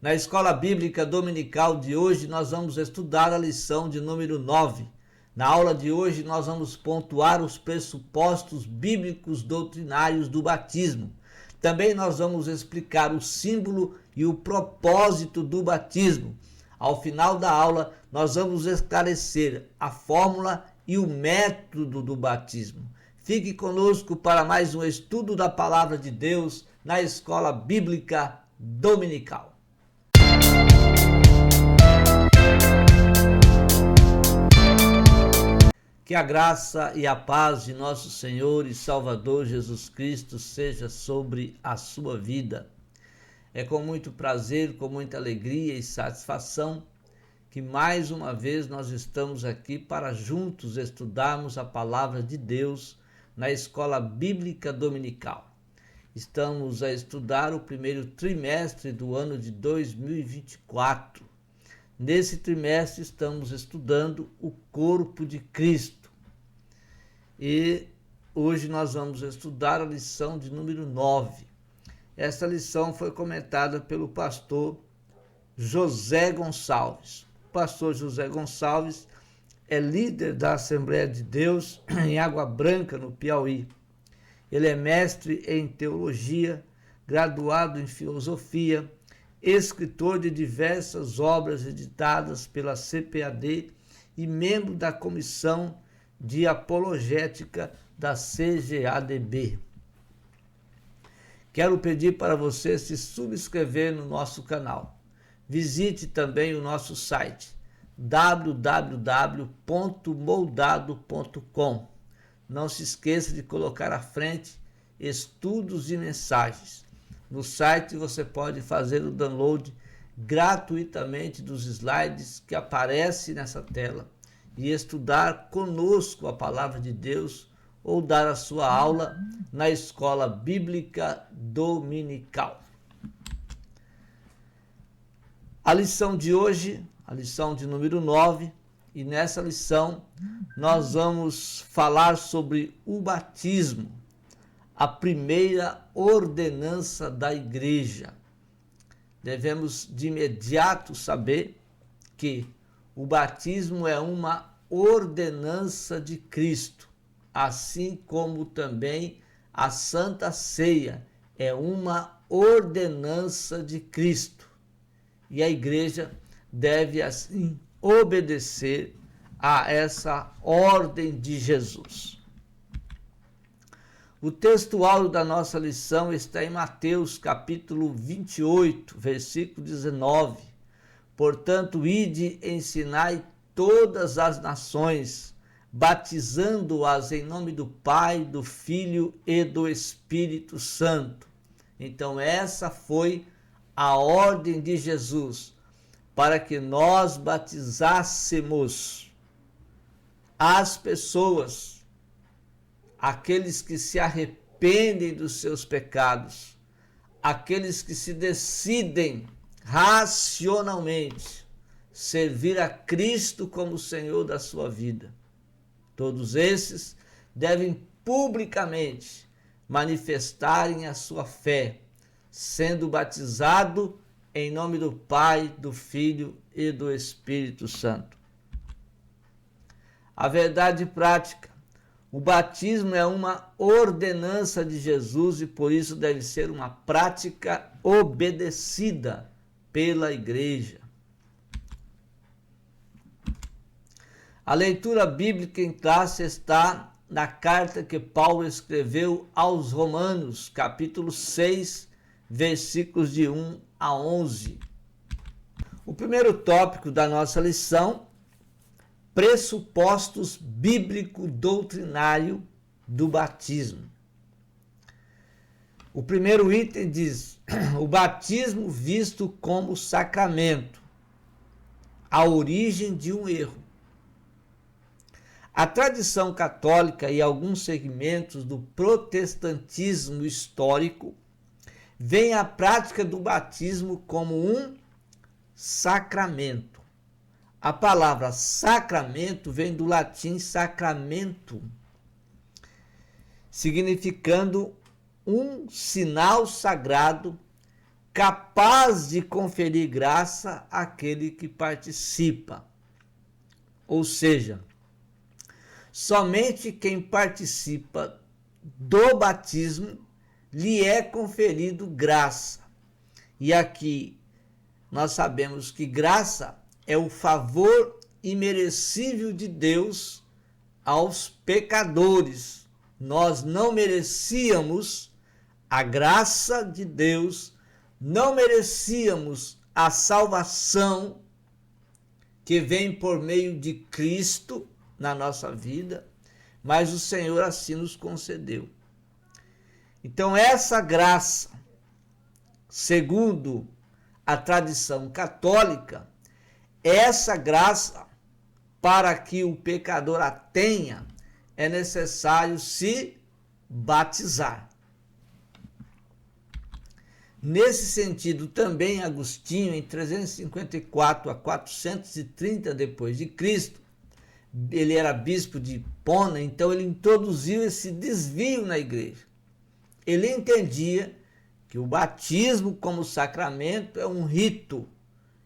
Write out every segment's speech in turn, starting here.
Na Escola Bíblica Dominical de hoje, nós vamos estudar a lição de número 9. Na aula de hoje, nós vamos pontuar os pressupostos bíblicos doutrinários do batismo. Também nós vamos explicar o símbolo e o propósito do batismo. Ao final da aula, nós vamos esclarecer a fórmula e o método do batismo. Fique conosco para mais um estudo da Palavra de Deus na Escola Bíblica Dominical. Que a graça e a paz de nosso Senhor e Salvador Jesus Cristo seja sobre a sua vida. É com muito prazer, com muita alegria e satisfação que mais uma vez nós estamos aqui para juntos estudarmos a Palavra de Deus na Escola Bíblica Dominical. Estamos a estudar o primeiro trimestre do ano de 2024. Nesse trimestre estamos estudando o corpo de Cristo. E hoje nós vamos estudar a lição de número 9. Esta lição foi comentada pelo pastor José Gonçalves. O pastor José Gonçalves é líder da Assembleia de Deus em Água Branca, no Piauí. Ele é mestre em teologia, graduado em filosofia, escritor de diversas obras editadas pela CPAD e membro da comissão de apologética da CGADB. Quero pedir para você se subscrever no nosso canal. Visite também o nosso site www.moldado.com. Não se esqueça de colocar à frente estudos e mensagens. No site você pode fazer o download gratuitamente dos slides que aparecem nessa tela e estudar conosco a Palavra de Deus ou dar a sua aula na Escola Bíblica Dominical. A lição de hoje, a lição de número 9, e nessa lição nós vamos falar sobre o batismo, a primeira ordenança da igreja. Devemos de imediato saber que o batismo é uma ordenança de Cristo, assim como também a Santa Ceia é uma ordenança de Cristo. E a igreja deve, assim, obedecer a essa ordem de Jesus. O texto áureo da nossa lição está em Mateus capítulo 28, versículo 19. Portanto, ide, ensinai todas as nações, batizando-as em nome do Pai, do Filho e do Espírito Santo. Então, essa foi a ordem de Jesus, para que nós batizássemos as pessoas, aqueles que se arrependem dos seus pecados, aqueles que se decidem racionalmente servir a Cristo como Senhor da sua vida. Todos esses devem publicamente manifestarem a sua fé, sendo batizado em nome do Pai, do Filho e do Espírito Santo. A verdade prática: o batismo é uma ordenança de Jesus e por isso deve ser uma prática obedecida pela igreja. A leitura bíblica em classe está na carta que Paulo escreveu aos Romanos, capítulo 6, versículos de 1 a 11. O primeiro tópico da nossa lição: pressupostos bíblico-doutrinário do batismo. O primeiro item diz: o batismo visto como sacramento, a origem de um erro. A tradição católica e alguns segmentos do protestantismo histórico veem a prática do batismo como um sacramento. A palavra sacramento vem do latim sacramento, significando um sinal sagrado capaz de conferir graça àquele que participa. Ou seja, somente quem participa do batismo lhe é conferido graça. E aqui nós sabemos que graça é o favor imerecível de Deus aos pecadores. Nós não merecíamos a graça de Deus, não merecíamos a salvação que vem por meio de Cristo na nossa vida, mas o Senhor assim nos concedeu. Então, essa graça, segundo a tradição católica, essa graça, para que o pecador a tenha, é necessário se batizar. Nesse sentido, também Agostinho, em 354 a 430 depois de Cristo, ele era bispo de Hipona, então ele introduziu esse desvio na igreja. Ele entendia que o batismo como sacramento é um rito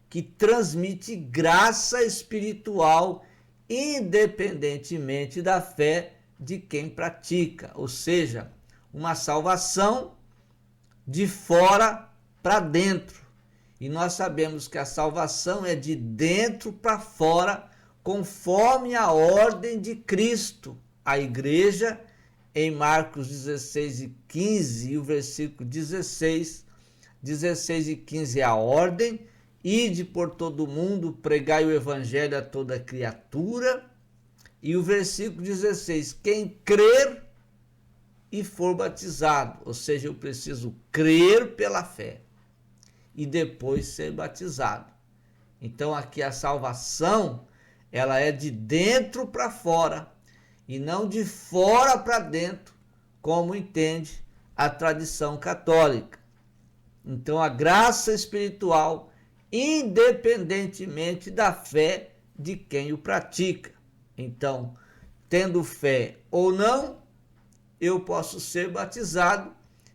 que transmite graça espiritual independentemente da fé de quem pratica, ou seja, uma salvação de fora para dentro. E nós sabemos que a salvação é de dentro para fora, conforme a ordem de Cristo. A igreja, em Marcos 16 e 15, e o versículo 16 e 15 é a ordem: ide por todo mundo, pregai o evangelho a toda criatura. E o versículo 16, quem crer e for batizado, ou seja, eu preciso crer pela fé e depois ser batizado. Então aqui a salvação, ela é de dentro para fora e não de fora para dentro, como entende a tradição católica. Então a graça espiritual, independentemente da fé de quem o pratica. Então, tendo fé ou não, eu posso ser batizado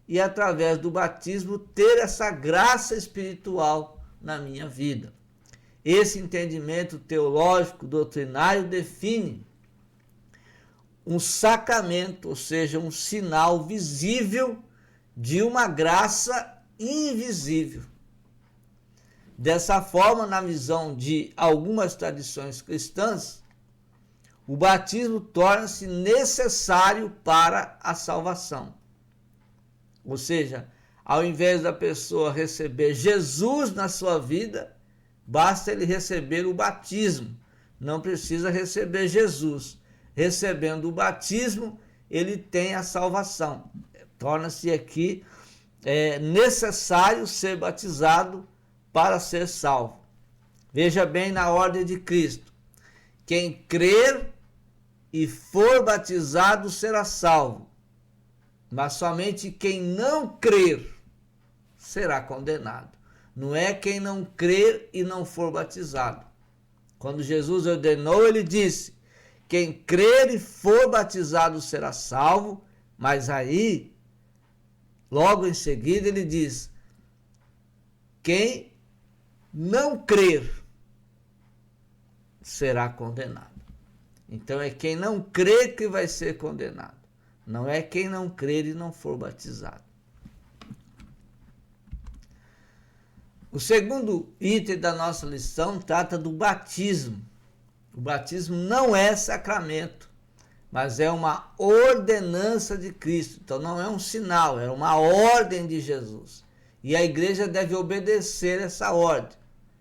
e, através do batismo, ter essa graça espiritual na minha vida. Esse entendimento teológico, doutrinário, define um sacramento, ou seja, um sinal visível de uma graça invisível. Dessa forma, na visão de algumas tradições cristãs, o batismo torna-se necessário para a salvação. Ou seja, ao invés da pessoa receber Jesus na sua vida, basta ele receber o batismo. Não precisa receber Jesus. Recebendo o batismo, ele tem a salvação. Torna-se aqui necessário ser batizado para ser salvo. Veja bem na ordem de Cristo: quem crer e for batizado será salvo, mas somente quem não crer será condenado. Não é quem não crer e não for batizado. Quando Jesus ordenou, ele disse: quem crer e for batizado será salvo, mas aí, logo em seguida, ele diz: quem não crer será condenado. Então é quem não crê que vai ser condenado. Não é quem não crer e não for batizado. O segundo item da nossa lição trata do batismo. O batismo não é sacramento, mas é uma ordenança de Cristo. Então não é um sinal, é uma ordem de Jesus. E a igreja deve obedecer essa ordem.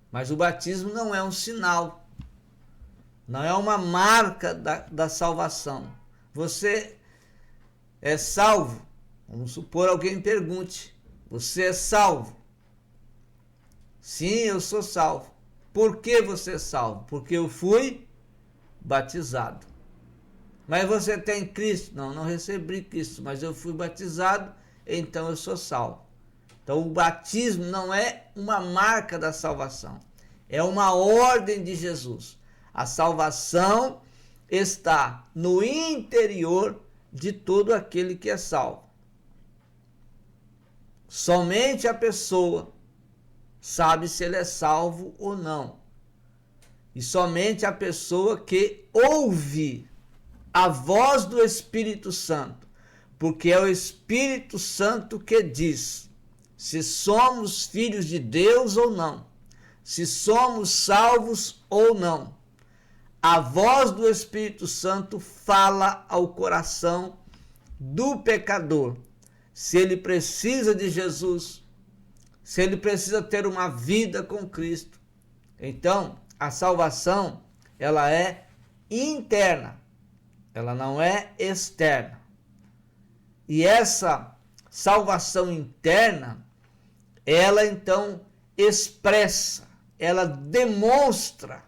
Mas o batismo não é um sinal. Não é uma marca da salvação. Você é salvo? Vamos supor alguém pergunte: você é salvo? Sim, eu sou salvo. Por que você é salvo? Porque eu fui batizado. Mas você tem Cristo? Não, não recebi Cristo, mas eu fui batizado, então eu sou salvo. Então o batismo não é uma marca da salvação. É uma ordem de Jesus. A salvação está no interior de todo aquele que é salvo. Somente a pessoa sabe se ele é salvo ou não. E somente a pessoa que ouve a voz do Espírito Santo, porque é o Espírito Santo que diz se somos filhos de Deus ou não, se somos salvos ou não. A voz do Espírito Santo fala ao coração do pecador, se ele precisa de Jesus, se ele precisa ter uma vida com Cristo. Então, a salvação, ela é interna, ela não é externa. E essa salvação interna, ela então expressa, ela demonstra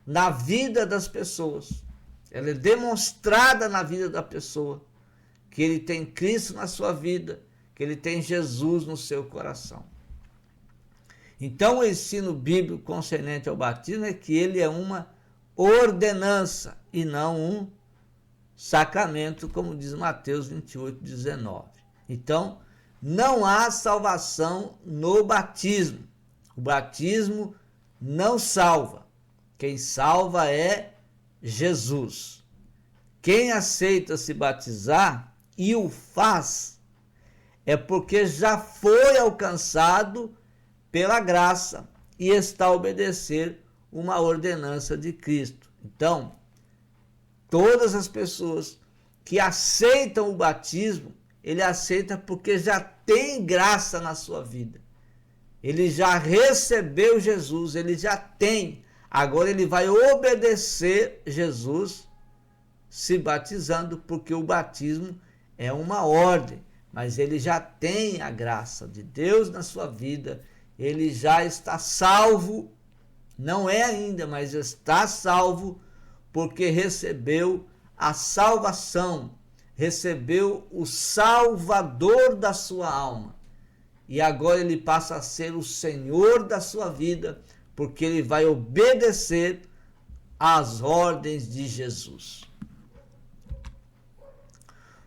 na vida das pessoas, ela é demonstrada na vida da pessoa, que ele tem Cristo na sua vida, que ele tem Jesus no seu coração. Então, o ensino bíblico concernente ao batismo é que ele é uma ordenança e não um sacramento, como diz Mateus 28, 19. Então, não há salvação no batismo. O batismo não salva. Quem salva é Jesus. Quem aceita se batizar e o faz é porque já foi alcançado pela graça e está a obedecer uma ordenança de Cristo. Então, todas as pessoas que aceitam o batismo, ele aceita porque já tem graça na sua vida. Ele já recebeu Jesus, ele já tem. Agora ele vai obedecer Jesus se batizando, porque o batismo é uma ordem, mas ele já tem a graça de Deus na sua vida, ele já está salvo, não é ainda, mas está salvo, porque recebeu a salvação, recebeu o Salvador da sua alma. E agora ele passa a ser o Senhor da sua vida, porque ele vai obedecer às ordens de Jesus.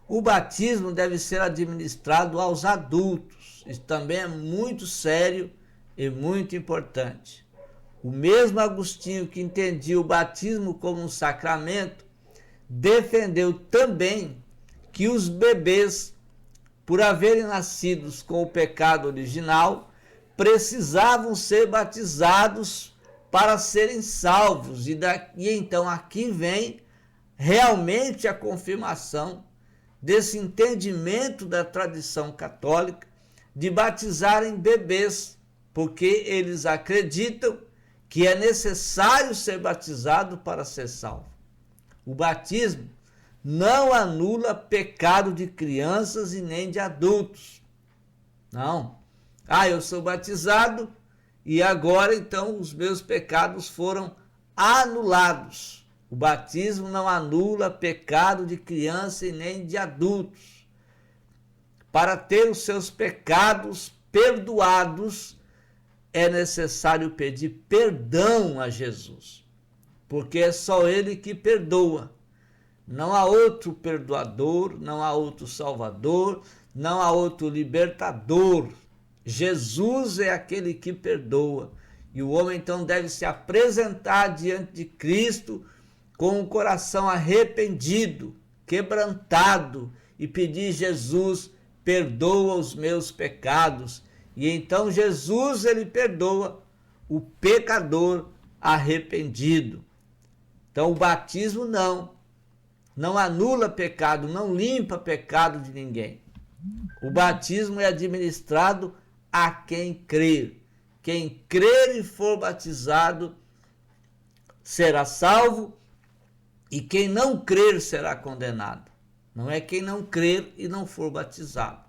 O batismo deve ser administrado aos adultos. Isso também é muito sério e muito importante. O mesmo Agostinho, que entendia o batismo como um sacramento, defendeu também que os bebês, por haverem nascido com o pecado original, precisavam ser batizados para serem salvos. E então aqui vem realmente a confirmação desse entendimento da tradição católica de batizarem bebês, porque eles acreditam que é necessário ser batizado para ser salvo. O batismo não anula pecado de crianças e nem de adultos. Não. Eu sou batizado e agora então os meus pecados foram anulados. O batismo não anula pecado de criança e nem de adultos. Para ter os seus pecados perdoados, é necessário pedir perdão a Jesus, porque é só ele que perdoa. Não há outro perdoador, não há outro salvador, não há outro libertador. Jesus é aquele que perdoa. E o homem então deve se apresentar diante de Cristo com o coração arrependido, quebrantado, e pedir: Jesus, perdoa os meus pecados. E então Jesus, ele perdoa o pecador arrependido. Então o batismo não anula pecado, não limpa pecado de ninguém. O batismo é administrado a quem crer. Quem crer e for batizado será salvo, e quem não crer será condenado. Não é quem não crer e não for batizado.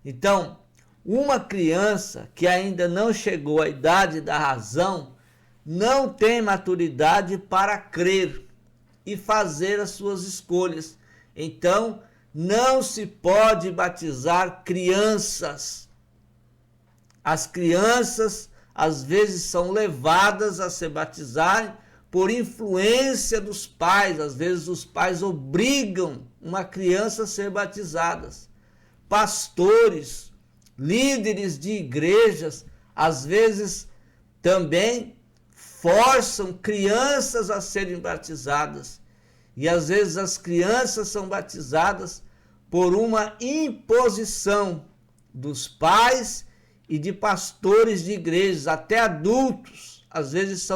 Então, uma criança que ainda não chegou à idade da razão não tem maturidade para crer e fazer as suas escolhas. Então, não se pode batizar crianças. As crianças, às vezes, são levadas a se batizarem por influência dos pais. Às vezes, os pais obrigam uma criança a ser batizada. Pastores, líderes de igrejas, às vezes também forçam crianças a serem batizadas. E às vezes as crianças são batizadas por uma imposição dos pais e de pastores de igrejas, até adultos. Às vezes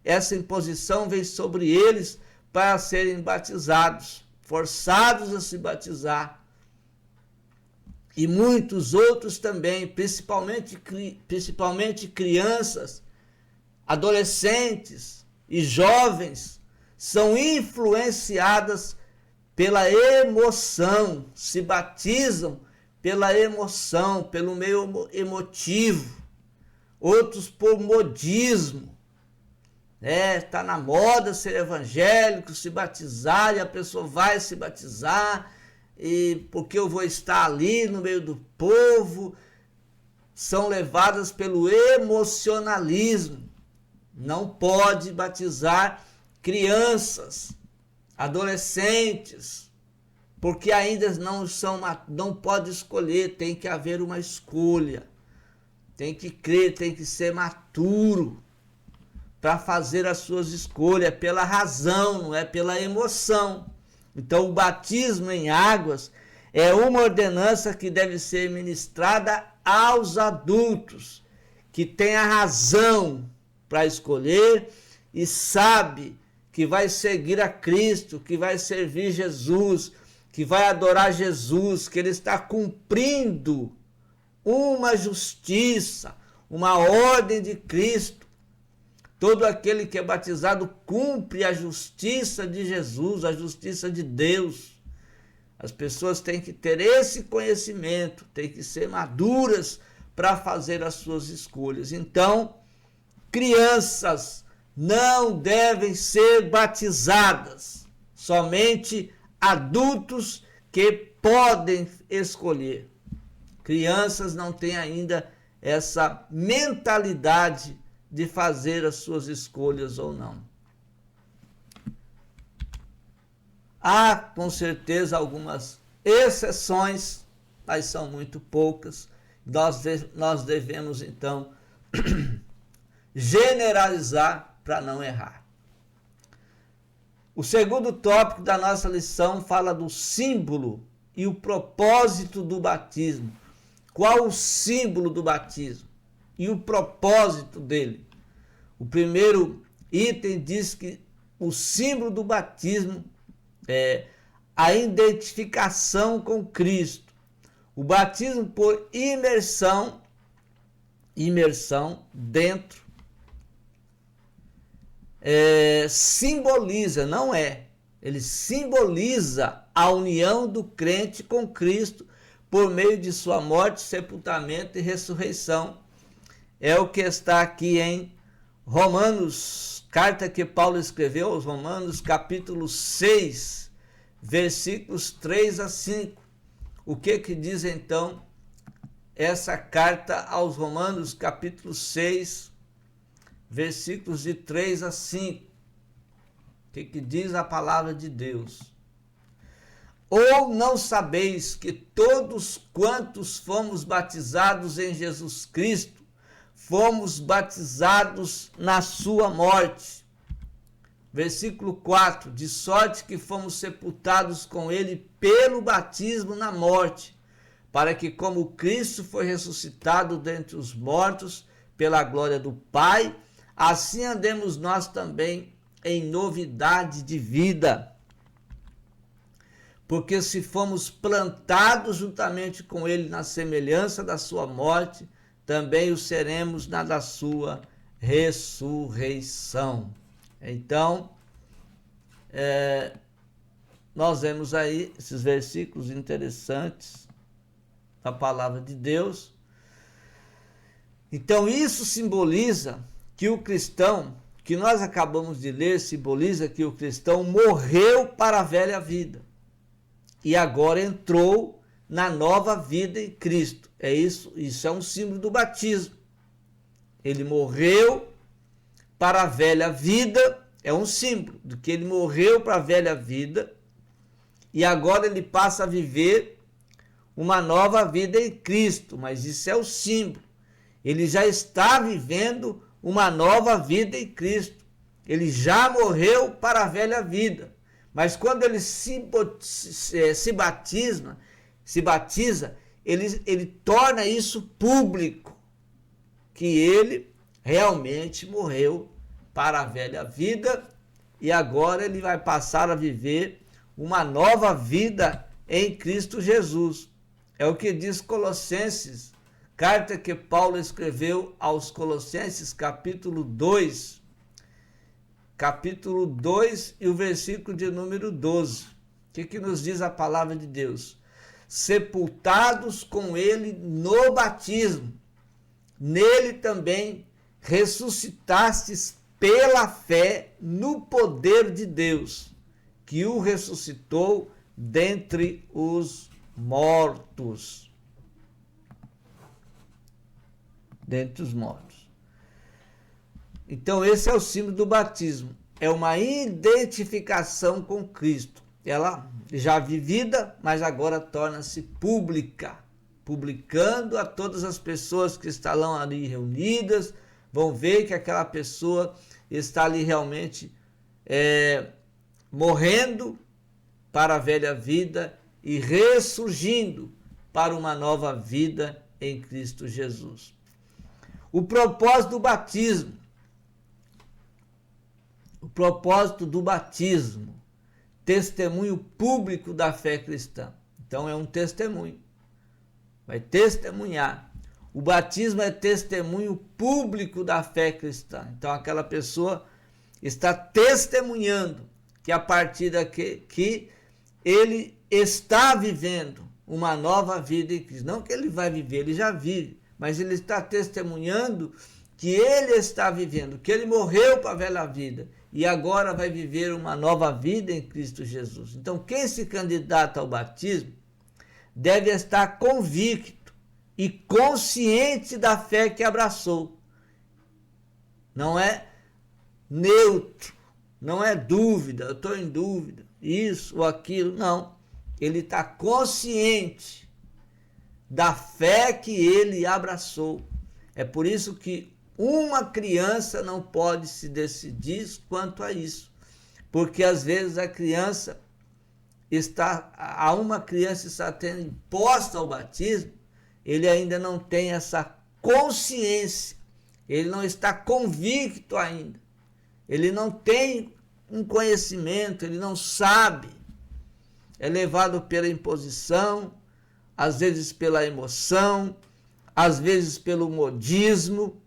essa imposição vem sobre eles para serem batizados, forçados a se batizar. E muitos outros também, principalmente crianças, adolescentes e jovens, são influenciadas pela emoção, se batizam pela emoção, pelo meio emotivo, outros por modismo. Tá na moda ser evangélico, se batizar, e a pessoa vai se batizar, e porque eu vou estar ali no meio do povo, são levadas pelo emocionalismo. Não pode batizar crianças, adolescentes, porque ainda não pode escolher, tem que haver uma escolha, tem que crer, tem que ser maturo para fazer as suas escolhas, é pela razão, não é pela emoção. Então o batismo em águas é uma ordenança que deve ser ministrada aos adultos, que têm a razão para escolher e sabe que vai seguir a Cristo, que vai servir Jesus, que vai adorar Jesus, que ele está cumprindo uma justiça, uma ordem de Cristo. Todo aquele que é batizado cumpre a justiça de Jesus, a justiça de Deus. As pessoas têm que ter esse conhecimento, têm que ser maduras para fazer as suas escolhas. Então, crianças não devem ser batizadas, somente adultos que podem escolher. Crianças não têm ainda essa mentalidade de fazer as suas escolhas ou não. Há, com certeza, algumas exceções, mas são muito poucas. Nós devemos, então, generalizar para não errar. O segundo tópico da nossa lição fala do símbolo e o propósito do batismo. Qual o símbolo do batismo e o propósito dele? O primeiro item diz que o símbolo do batismo é a identificação com Cristo. O batismo por imersão dentro, simboliza, não é? Ele simboliza a união do crente com Cristo por meio de sua morte, sepultamento e ressurreição. É o que está aqui em Romanos, carta que Paulo escreveu aos Romanos, capítulo 6, versículos 3 a 5. O que diz então essa carta aos Romanos, capítulo 6, versículos de 3 a 5? O que diz a palavra de Deus? Ou não sabeis que todos quantos fomos batizados em Jesus Cristo, fomos batizados na sua morte? Versículo 4, de sorte que fomos sepultados com ele pelo batismo na morte, para que como Cristo foi ressuscitado dentre os mortos pela glória do Pai, assim andemos nós também em novidade de vida. Porque se fomos plantados juntamente com ele na semelhança da sua morte, também o seremos na da sua ressurreição. Então, nós vemos aí esses versículos interessantes da palavra de Deus. Então, isso simboliza que o cristão, que nós acabamos de ler, simboliza que o cristão morreu para a velha vida e agora entrou na nova vida em Cristo. Isso é um símbolo do batismo. Ele morreu para a velha vida, é um símbolo de que ele morreu para a velha vida e agora ele passa a viver uma nova vida em Cristo, mas isso é o símbolo. ele já está vivendo uma nova vida em Cristo. Ele já morreu para a velha vida. Mas quando ele se batiza, ele torna isso público, que ele realmente morreu para a velha vida e agora ele vai passar a viver uma nova vida em Cristo Jesus. É o que diz Colossenses, carta que Paulo escreveu aos Colossenses, capítulo 2 e o versículo de número 12. O que nos diz a palavra de Deus? Sepultados com ele no batismo, nele também ressuscitastes pela fé no poder de Deus, que o ressuscitou dentre os mortos. Dentre os mortos. Então esse é o símbolo do batismo. É uma identificação com Cristo. Ela já vivida, mas agora torna-se pública. Publicando a todas as pessoas que estarão ali reunidas, vão ver que aquela pessoa está ali realmente morrendo para a velha vida e ressurgindo para uma nova vida em Cristo Jesus. O propósito do batismo. O propósito do batismo, testemunho público da fé cristã. Então é um testemunho. Vai testemunhar. O batismo é testemunho público da fé cristã. Então aquela pessoa está testemunhando que a partir daqui que ele está vivendo uma nova vida em Cristo. Não que ele vai viver, ele já vive, mas ele está testemunhando que ele está vivendo, que ele morreu para a velha vida e agora vai viver uma nova vida em Cristo Jesus. Então quem se candidata ao batismo deve estar convicto e consciente da fé que abraçou. Não é neutro, não é dúvida, eu estou em dúvida, isso ou aquilo, não. Ele está consciente da fé que ele abraçou. É por isso que uma criança não pode se decidir quanto a isso. Porque às vezes a uma criança está tendo imposta ao batismo, ele ainda não tem essa consciência, ele não está convicto ainda, ele não tem um conhecimento, ele não sabe, é levado pela imposição, às vezes pela emoção, às vezes pelo modismo,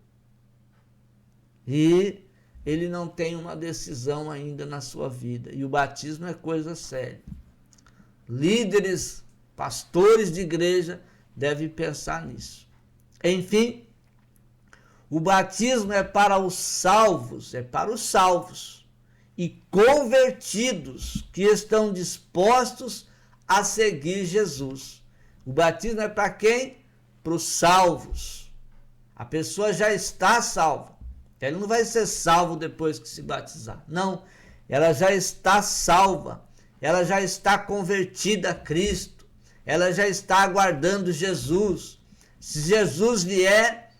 e ele não tem uma decisão ainda na sua vida. E o batismo é coisa séria. Líderes, pastores de igreja devem pensar nisso. Enfim, o batismo é para os salvos, e convertidos que estão dispostos a seguir Jesus. O batismo é para quem? Para os salvos. A pessoa já está salva. Ela não vai ser salvo depois que se batizar. Não, ela já está salva. Ela já está convertida a Cristo. Ela já está aguardando Jesus. Se Jesus vier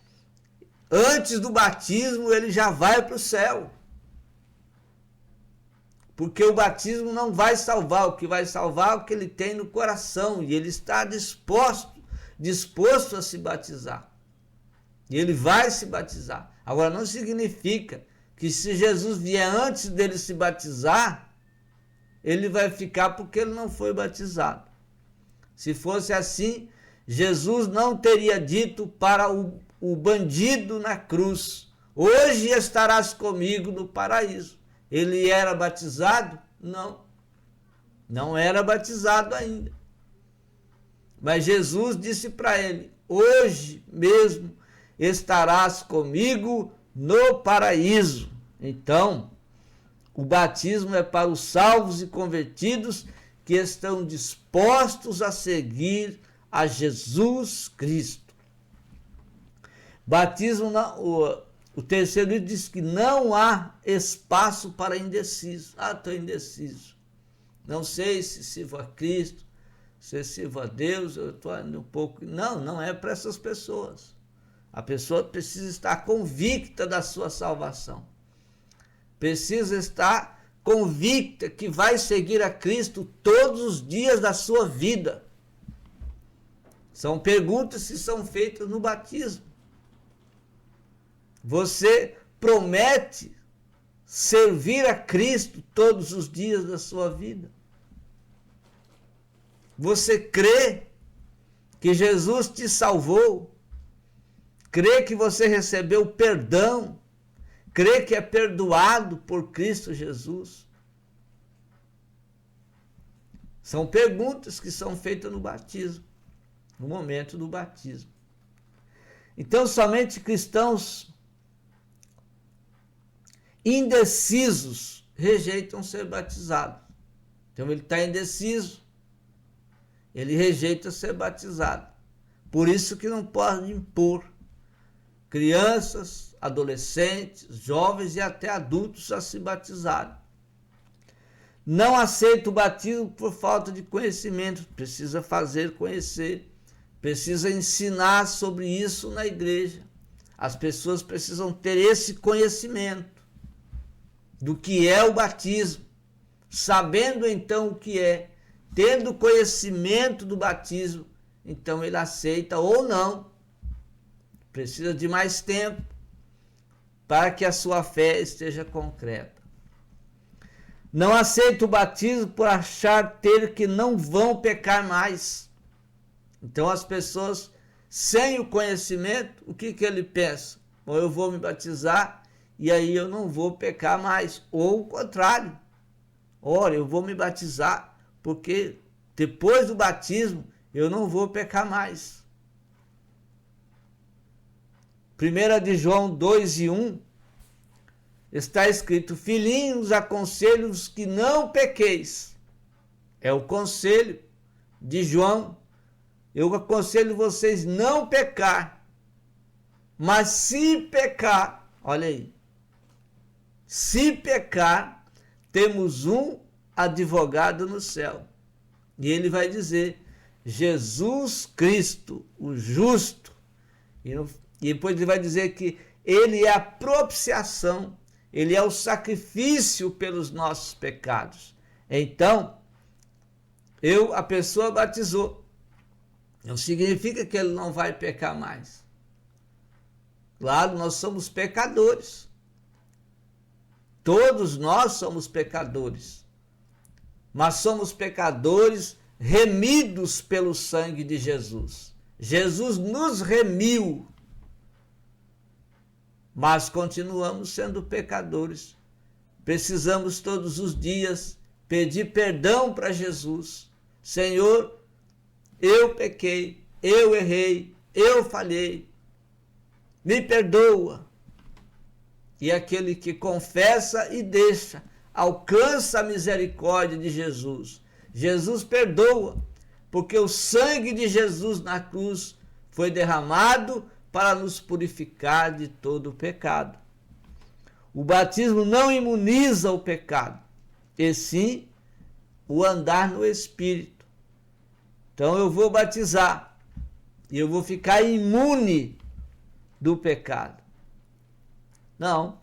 antes do batismo, ele já vai para o céu. Porque o batismo não vai salvar. O que vai salvar é o que ele tem no coração. E ele está disposto a se batizar. E ele vai se batizar. Agora, não significa que se Jesus vier antes dele se batizar, ele vai ficar porque ele não foi batizado. Se fosse assim, Jesus não teria dito para o bandido na cruz: hoje estarás comigo no paraíso. Ele era batizado? Não. Não era batizado ainda. Mas Jesus disse para ele: hoje mesmo estarás comigo no paraíso. Então, o batismo é para os salvos e convertidos que estão dispostos a seguir a Jesus Cristo. Batismo, o terceiro livro diz que não há espaço para indeciso. Estou indeciso. Não sei se sirvo a Cristo, se sirvo a Deus, eu estou um pouco... Não é para essas pessoas. A pessoa precisa estar convicta da sua salvação. Precisa estar convicta que vai seguir a Cristo todos os dias da sua vida. São perguntas que são feitas no batismo. Você promete servir a Cristo todos os dias da sua vida? Você crê que Jesus te salvou? Crê que você recebeu perdão? Crê que é perdoado por Cristo Jesus? São perguntas que são feitas no batismo, no momento do batismo. Então, somente cristãos indecisos rejeitam ser batizados. Então, ele está indeciso, ele rejeita ser batizado. Por isso que não pode impor crianças, adolescentes, jovens e até adultos a se batizarem. Não aceita o batismo por falta de conhecimento. Precisa fazer conhecer. Precisa ensinar sobre isso na igreja. As pessoas precisam ter esse conhecimento do que é o batismo. Sabendo então o que é, tendo conhecimento do batismo, então ele aceita ou não. Precisa de mais tempo para que a sua fé esteja concreta. Não aceita o batismo por achar ter que não vão pecar mais. Então as pessoas, sem o conhecimento, o que ele pensa? Ou eu vou me batizar e aí eu não vou pecar mais. Ou o contrário. Olha, eu vou me batizar porque depois do batismo eu não vou pecar mais. 1 de João 2:1 está escrito: filhinhos, aconselho-vos que não pequeis. É o conselho de João. Eu aconselho vocês não pecar. Mas se pecar, olha aí, se pecar, temos um advogado no céu. E ele vai dizer, Jesus Cristo, o justo. E depois ele vai dizer que ele é a propiciação, ele é o sacrifício pelos nossos pecados. Então, a pessoa batizou. Não significa que ele não vai pecar mais. Claro, nós somos pecadores. Todos nós somos pecadores. Mas somos pecadores remidos pelo sangue de Jesus. Jesus nos remiu. Mas continuamos sendo pecadores. Precisamos todos os dias pedir perdão para Jesus. Senhor, eu pequei, eu errei, eu falhei. Me perdoa. E aquele que confessa e deixa, alcança a misericórdia de Jesus. Jesus perdoa, porque o sangue de Jesus na cruz foi derramado para nos purificar de todo o pecado. O batismo não imuniza o pecado, e sim o andar no Espírito. Então eu vou batizar e eu vou ficar imune do pecado. Não.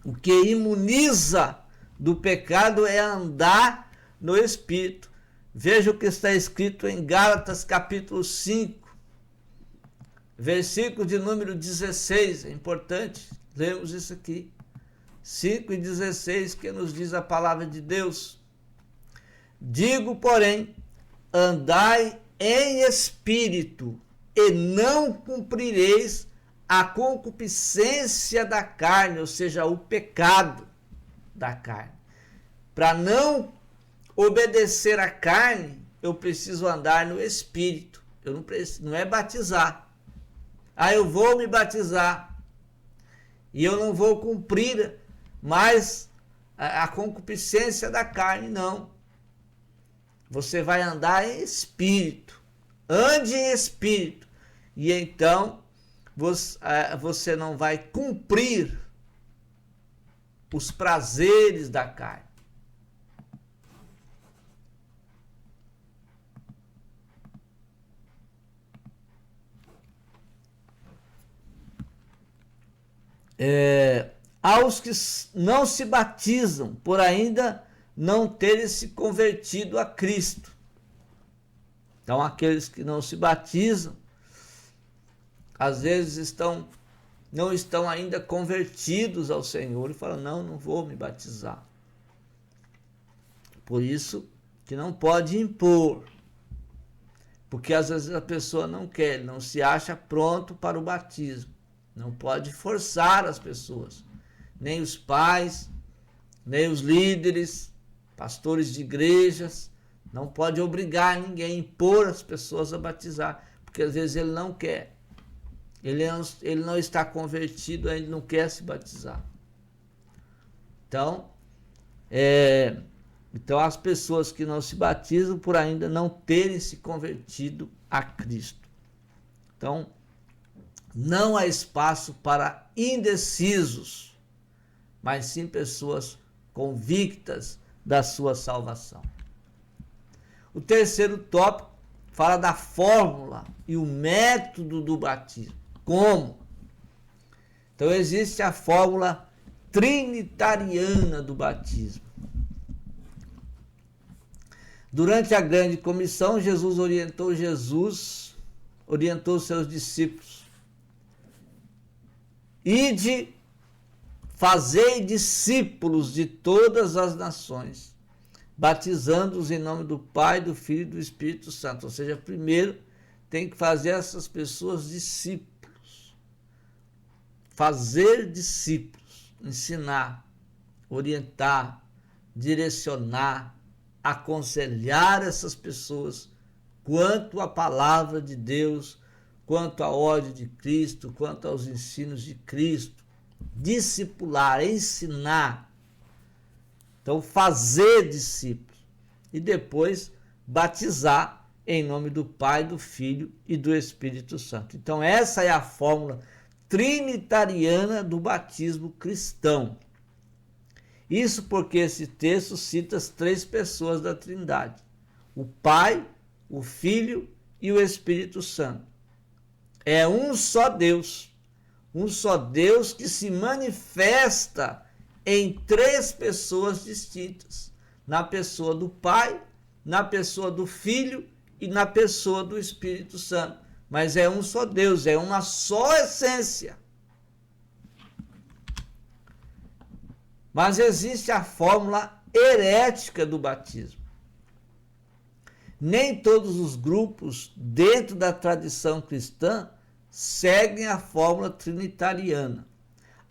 O que imuniza do pecado é andar no Espírito. Veja o que está escrito em Gálatas capítulo 5, versículo de número 16. É importante lermos isso aqui. 5:16, que nos diz a palavra de Deus. Digo, porém, andai em espírito, e não cumprireis a concupiscência da carne, ou seja, o pecado da carne. Para não obedecer à carne, eu preciso andar no Espírito. Eu não preciso, não é batizar. Eu vou me batizar e eu não vou cumprir mais a concupiscência da carne, não. Você vai andar em Espírito. Ande em Espírito. E então você não vai cumprir os prazeres da carne. aos que não se batizam, por ainda não terem se convertido a Cristo. Então, aqueles que não se batizam, às vezes não estão ainda convertidos ao Senhor e falam, não vou me batizar. Por isso que não pode impor, porque às vezes a pessoa não quer, não se acha pronto para o batismo. Não pode forçar as pessoas, nem os pais, nem os líderes, pastores de igrejas, não pode obrigar ninguém, impor as pessoas a batizar, porque às vezes ele não quer. Ele não está convertido, ele não quer se batizar. Então, as pessoas que não se batizam por ainda não terem se convertido a Cristo. Então, não há espaço para indecisos, mas sim pessoas convictas da sua salvação. O terceiro tópico fala da fórmula e o método do batismo. Como? Então existe a fórmula trinitariana do batismo. Durante a grande comissão, Jesus orientou seus discípulos: ide, fazei discípulos de todas as nações, batizando-os em nome do Pai, do Filho e do Espírito Santo. Ou seja, primeiro tem que fazer essas pessoas discípulos. Fazer discípulos, ensinar, orientar, direcionar, aconselhar essas pessoas quanto à palavra de Deus, quanto à ordem de Cristo, quanto aos ensinos de Cristo. Discipular, ensinar. Então, fazer discípulos. E depois batizar em nome do Pai, do Filho e do Espírito Santo. Então, essa é a fórmula trinitariana do batismo cristão. Isso porque esse texto cita as três pessoas da Trindade: o Pai, o Filho e o Espírito Santo. É um só Deus que se manifesta em três pessoas distintas: na pessoa do Pai, na pessoa do Filho e na pessoa do Espírito Santo. Mas é um só Deus, é uma só essência. Mas existe a fórmula herética do batismo. Nem todos os grupos dentro da tradição cristã seguem a fórmula trinitariana.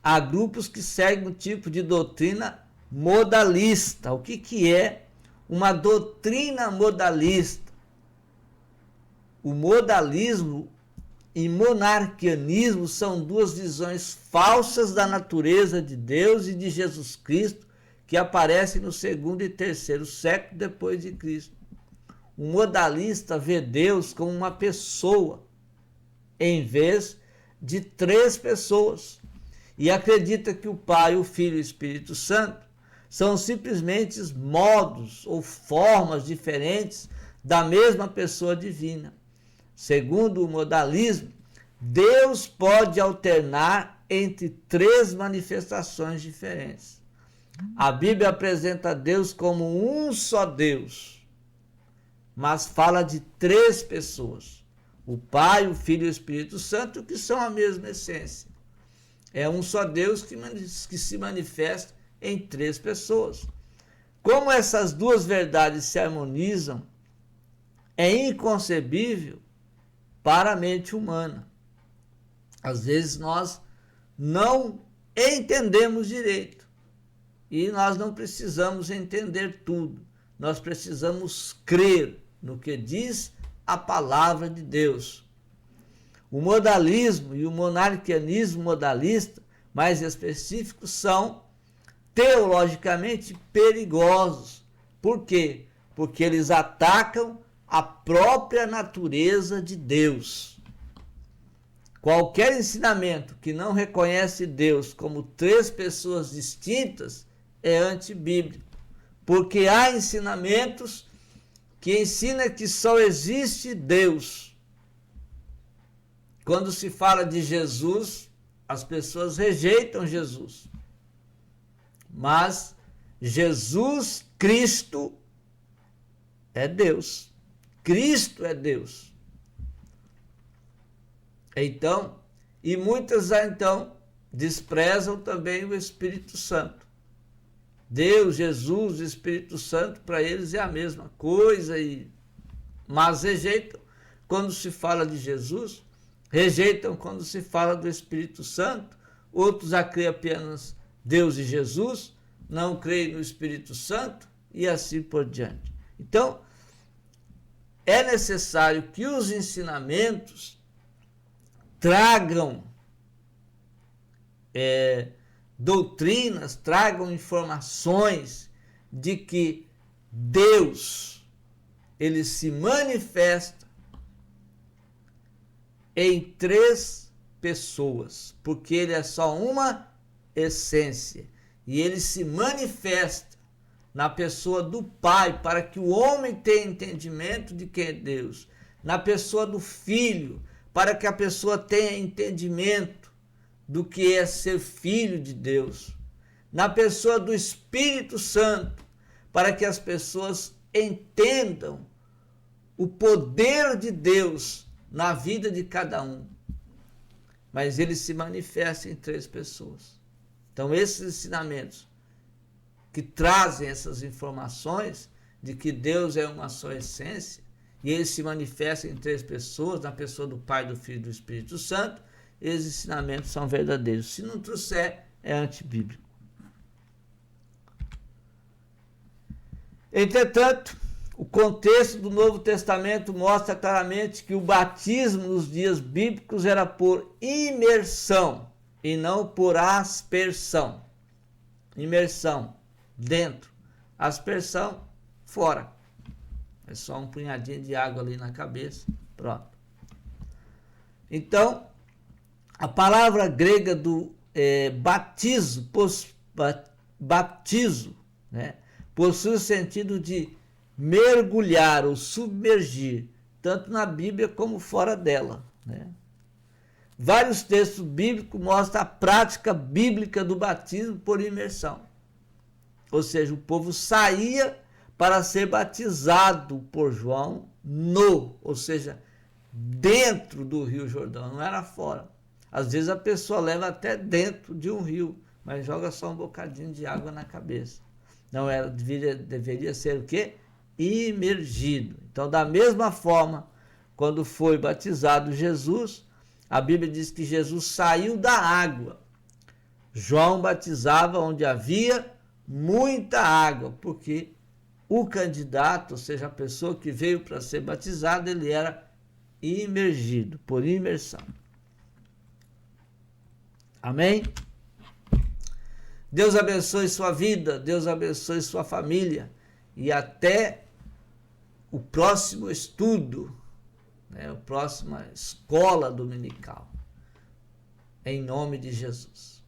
Há grupos que seguem um tipo de doutrina modalista. O que é uma doutrina modalista? O modalismo e monarquianismo são duas visões falsas da natureza de Deus e de Jesus Cristo que aparecem no segundo e terceiro século depois de Cristo. O modalista vê Deus como uma pessoa, em vez de três pessoas, e acredita que o Pai, o Filho e o Espírito Santo são simplesmente modos ou formas diferentes da mesma pessoa divina. Segundo o modalismo, Deus pode alternar entre três manifestações diferentes. A Bíblia apresenta Deus como um só Deus, mas fala de três pessoas: o Pai, o Filho e o Espírito Santo, que são a mesma essência. É um só Deus que se manifesta em três pessoas. Como essas duas verdades se harmonizam, é inconcebível para a mente humana. Às vezes nós não entendemos direito. E nós não precisamos entender tudo. Nós precisamos crer no que diz a palavra de Deus. O modalismo e o monarquianismo modalista, mais específicos, são teologicamente perigosos. Por quê? Porque eles atacam a própria natureza de Deus. Qualquer ensinamento que não reconhece Deus como três pessoas distintas é antibíblico, porque há ensinamentos que ensinam que só existe Deus. Quando se fala de Jesus, as pessoas rejeitam Jesus. Mas Jesus Cristo é Deus. Cristo é Deus. Então, e muitas então desprezam também o Espírito Santo. Deus, Jesus, Espírito Santo, para eles é a mesma coisa, mas rejeitam quando se fala de Jesus, rejeitam quando se fala do Espírito Santo, outros já creem apenas Deus e Jesus, não creem no Espírito Santo e assim por diante. Então, é necessário que os ensinamentos tragam doutrinas, tragam informações de que Deus, ele se manifesta em três pessoas, porque ele é só uma essência, e ele se manifesta na pessoa do Pai, para que o homem tenha entendimento de quem é Deus, na pessoa do Filho, para que a pessoa tenha entendimento do que é ser filho de Deus, na pessoa do Espírito Santo, para que as pessoas entendam o poder de Deus na vida de cada um. Mas ele se manifesta em três pessoas. Então, esses ensinamentos que trazem essas informações de que Deus é uma só essência, e ele se manifesta em três pessoas, na pessoa do Pai, do Filho e do Espírito Santo, esses ensinamentos são verdadeiros. Se não trouxer, é antibíblico. Entretanto, o contexto do Novo Testamento mostra claramente que o batismo nos dias bíblicos era por imersão e não por aspersão. Imersão, dentro. Aspersão, fora. É só um punhadinho de água ali na cabeça. Pronto. Então, a palavra grega do batizo, né, possui o sentido de mergulhar ou submergir, tanto na Bíblia como fora dela, né? Vários textos bíblicos mostram a prática bíblica do batismo por imersão. Ou seja, o povo saía para ser batizado por João ou seja, dentro do Rio Jordão, não era fora. Às vezes a pessoa leva até dentro de um rio, mas joga só um bocadinho de água na cabeça. Não era, deveria ser o quê? Imergido. Então, da mesma forma, quando foi batizado Jesus, a Bíblia diz que Jesus saiu da água. João batizava onde havia muita água, porque o candidato, ou seja, a pessoa que veio para ser batizada, ele era imergido, por imersão. Amém? Deus abençoe sua vida, Deus abençoe sua família e até o próximo estudo, né, a próxima escola dominical. Em nome de Jesus.